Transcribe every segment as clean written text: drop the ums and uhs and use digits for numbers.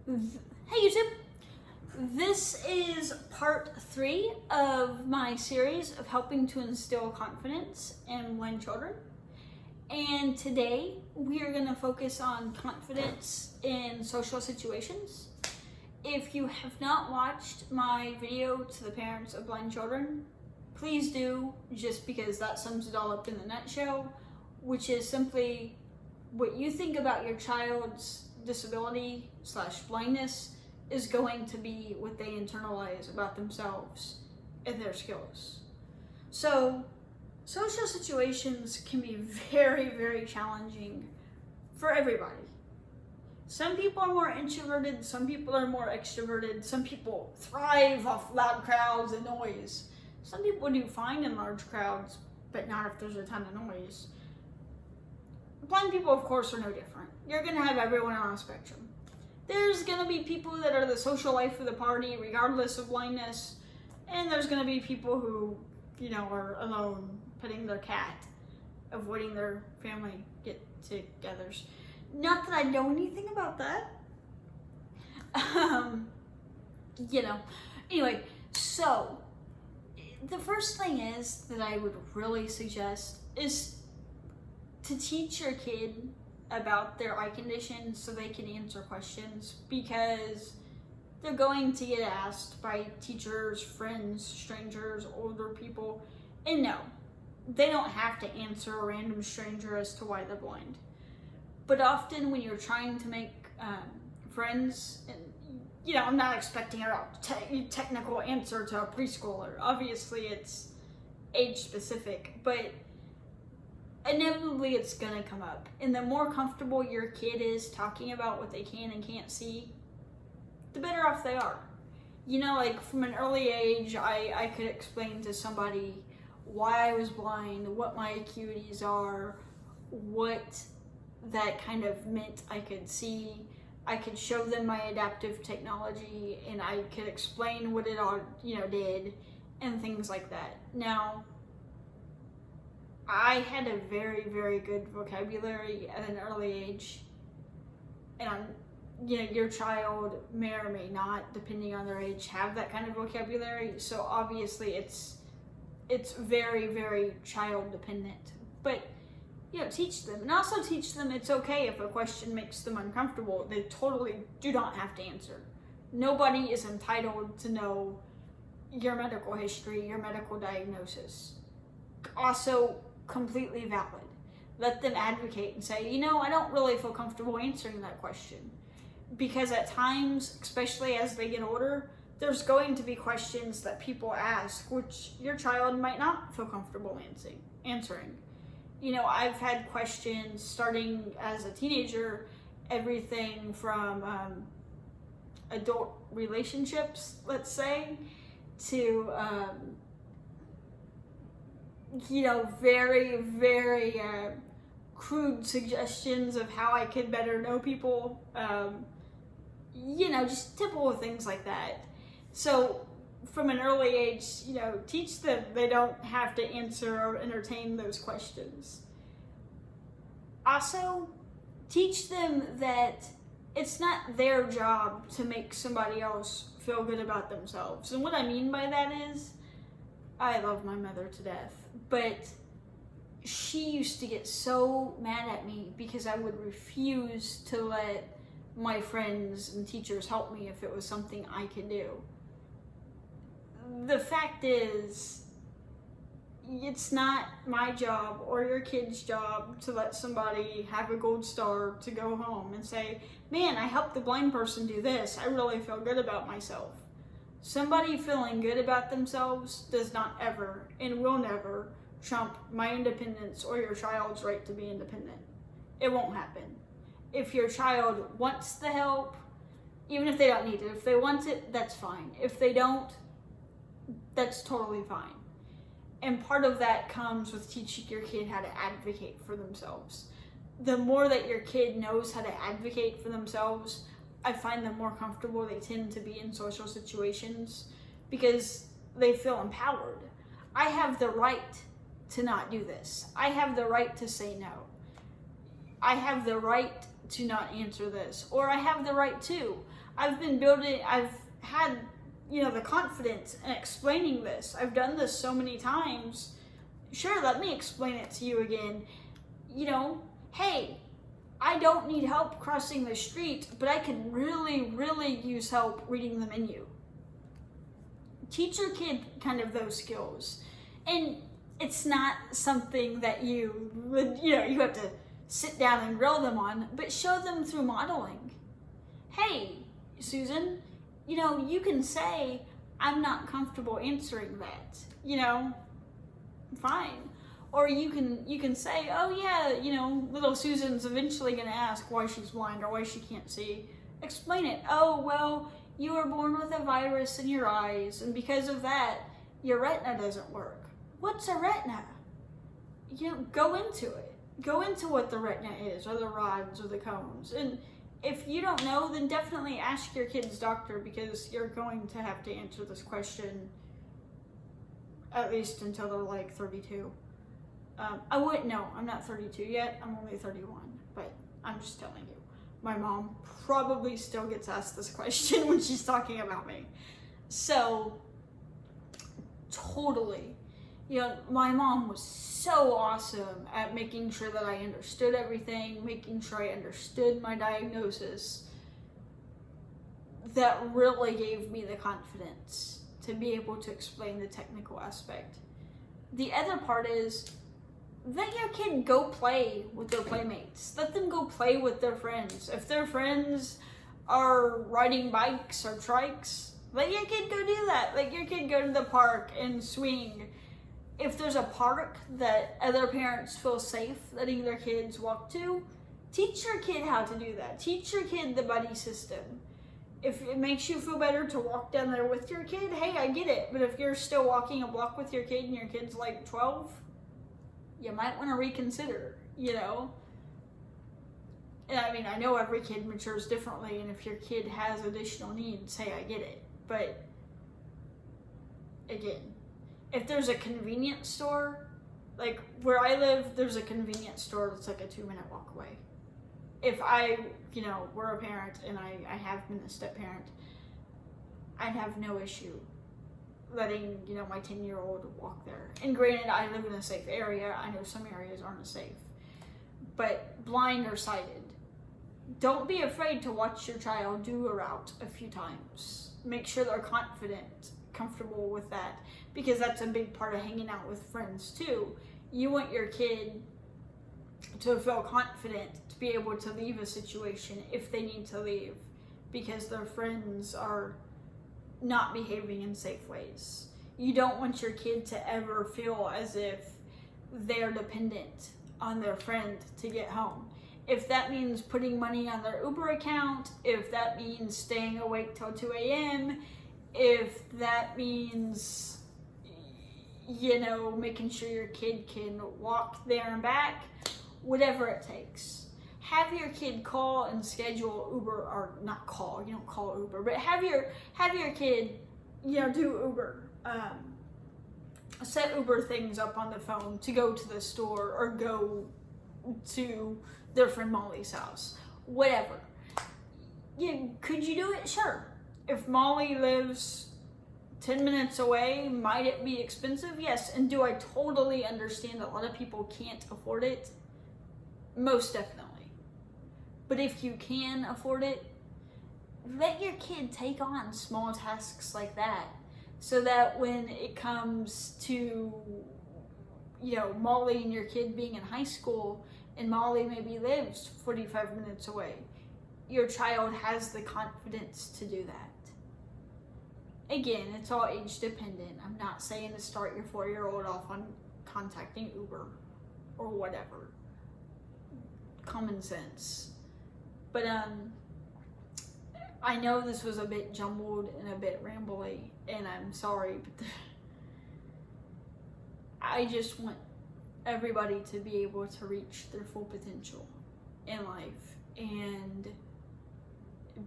Hey YouTube! This is part 3 of my series of helping to instill confidence in blind children. And today we are going to focus on confidence in social situations. If you have not watched my video to the parents of blind children, please do, just because that sums it all up in a nutshell, which is simply what you think about your child's disability / blindness is going to be what they internalize about themselves and their skills. So social situations can be very, very challenging for everybody. Some people are more introverted, some people are more extroverted, some people thrive off loud crowds and noise. Some people do fine in large crowds, but not if there's a ton of noise. Blind people, of course, are no different. You're going to have everyone on a spectrum. There's going to be people that are the social life of the party, regardless of blindness. And there's going to be people who, are alone, petting their cat, avoiding their family get-togethers. Not that I know anything about that. Anyway, so the first thing is that I would really suggest is to teach your kid about their eye condition so they can answer questions, because they're going to get asked by teachers, friends, strangers, older people, and no, they don't have to answer a random stranger as to why they're blind. But often when you're trying to make friends, and I'm not expecting a technical answer to a preschooler. Obviously it's age specific, but inevitably it's gonna come up. And the more comfortable your kid is talking about what they can and can't see, the better off they are. Like from an early age, I could explain to somebody why I was blind, what my acuities are, what that kind of meant I could see. I could show them my adaptive technology, and I could explain what it all, did, and things like that. Now, I had a very, very good vocabulary at an early age, and your child may or may not, depending on their age, have that kind of vocabulary. So obviously it's very, very child dependent. But teach them, and also teach them it's okay if a question makes them uncomfortable. They totally do not have to answer. Nobody is entitled to know your medical history, your medical diagnosis. Also completely valid. Let them advocate and say, I don't really feel comfortable answering that question. Because at times, especially as they get older, there's going to be questions that people ask which your child might not feel comfortable answering. I've had questions starting as a teenager, everything from adult relationships, let's say, to very, very crude suggestions of how I could better know people. Just typical things like that. So from an early age, teach them they don't have to answer or entertain those questions. Also, teach them that it's not their job to make somebody else feel good about themselves. And what I mean by that is, I love my mother to death, but she used to get so mad at me because I would refuse to let my friends and teachers help me if it was something I could do. The fact is, it's not my job or your kid's job to let somebody have a gold star to go home and say, man, I helped the blind person do this. I really feel good about myself. Somebody feeling good about themselves does not ever and will never trump my independence or your child's right to be independent. It won't happen. If your child wants the help, even if they don't need it, if they want it, that's fine. If they don't, that's totally fine. And part of that comes with teaching your kid how to advocate for themselves. The more that your kid knows how to advocate for themselves, I find the more comfortable they tend to be in social situations because they feel empowered. I have the right to not do this. I have the right to say no. I have the right to not answer this, or I have the right to. I've had, the confidence in explaining this. I've done this so many times. Sure, let me explain it to you again. Hey, I don't need help crossing the street, but I could really, really use help reading the menu. Teach your kid kind of those skills. And it's not something that you have to sit down and grill them on, but show them through modeling. Hey, Susan, you can say, I'm not comfortable answering that, fine. Or you can say, oh yeah, little Susan's eventually gonna ask why she's blind or why she can't see. Explain it. Oh, well, you were born with a virus in your eyes, and because of that, your retina doesn't work. What's a retina? Go into it. Go into what the retina is, or the rods, or the cones. And if you don't know, then definitely ask your kid's doctor, because you're going to have to answer this question at least until they're like 32. I wouldn't know. I'm not 32 yet. I'm only 31. But I'm just telling you. My mom probably still gets asked this question when she's talking about me. So, totally. My mom was so awesome at making sure that I understood everything, making sure I understood my diagnosis. That really gave me the confidence to be able to explain the technical aspect. The other part is, let your kid go play with their playmates. Let them go play with their friends. If their friends are riding bikes or trikes, let your kid go do that. Let your kid go to the park and swing. If there's a park that other parents feel safe letting their kids walk to, teach your kid how to do that. Teach your kid the buddy system. If it makes you feel better to walk down there with your kid, hey, I get it. But if you're still walking a block with your kid and your kid's like 12, you might want to reconsider, And I know every kid matures differently, and if your kid has additional needs, hey, I get it. But again, if there's a convenience store, like where I live, there's a convenience store that's like a 2-minute walk away. If I, were a parent, and I have been a step parent, I'd have no issue letting, my 10-year-old walk there. And granted, I live in a safe area. I know some areas aren't safe. But blind or sighted, don't be afraid to watch your child do a route a few times. Make sure they're comfortable with that, because that's a big part of hanging out with friends too. You want your kid to feel confident to be able to leave a situation if they need to leave, because their friends are not behaving in safe ways. You don't want your kid to ever feel as if they're dependent on their friend to get home. If that means putting money on their Uber account, if that means staying awake till 2 a.m., if that means, making sure your kid can walk there and back, whatever it takes. Have your kid call and schedule Uber, or not call, you don't call Uber, but have your kid, do Uber. Set Uber things up on the phone to go to the store or go to their friend Molly's house, whatever. Could you do it? Sure. If Molly lives 10 minutes away, might it be expensive? Yes. And do I totally understand that a lot of people can't afford it? Most definitely. But if you can afford it, let your kid take on small tasks like that, so that when it comes to, Molly and your kid being in high school, and Molly maybe lives 45 minutes away, your child has the confidence to do that. Again, it's all age dependent. I'm not saying to start your 4-year-old off on contacting Uber or whatever. Common sense. But I know this was a bit jumbled and a bit rambly, and I'm sorry, but I just want everybody to be able to reach their full potential in life, and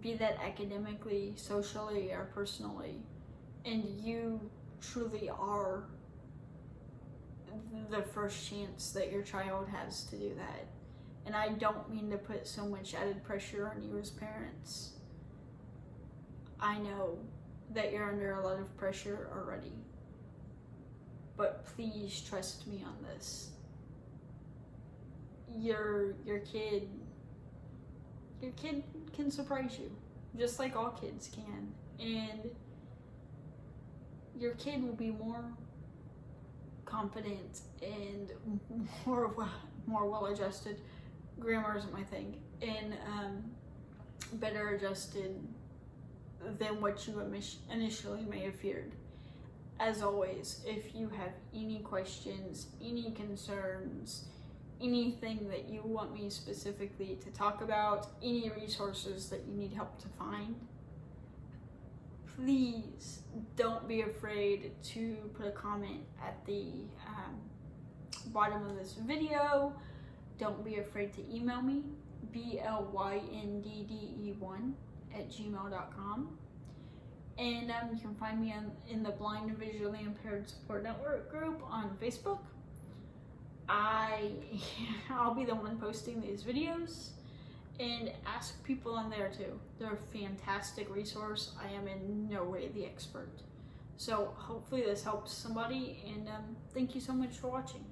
be that academically, socially, or personally. And you truly are the first chance that your child has to do that. And I don't mean to put so much added pressure on you as parents. I know that you're under a lot of pressure already, but please trust me on this. Your kid can surprise you, just like all kids can, and your kid will be more confident and more well-adjusted. Grammar isn't my thing, and better adjusted than what you initially may have feared. As always, if you have any questions, any concerns, anything that you want me specifically to talk about, any resources that you need help to find, please don't be afraid to put a comment at the bottom of this video. Don't be afraid to email me, blyndd1@gmail.com. And you can find me in the Blind and Visually Impaired Support Network group on Facebook. I'll be the one posting these videos, and ask people on there too. They're a fantastic resource. I am in no way the expert. So hopefully this helps somebody, and thank you so much for watching.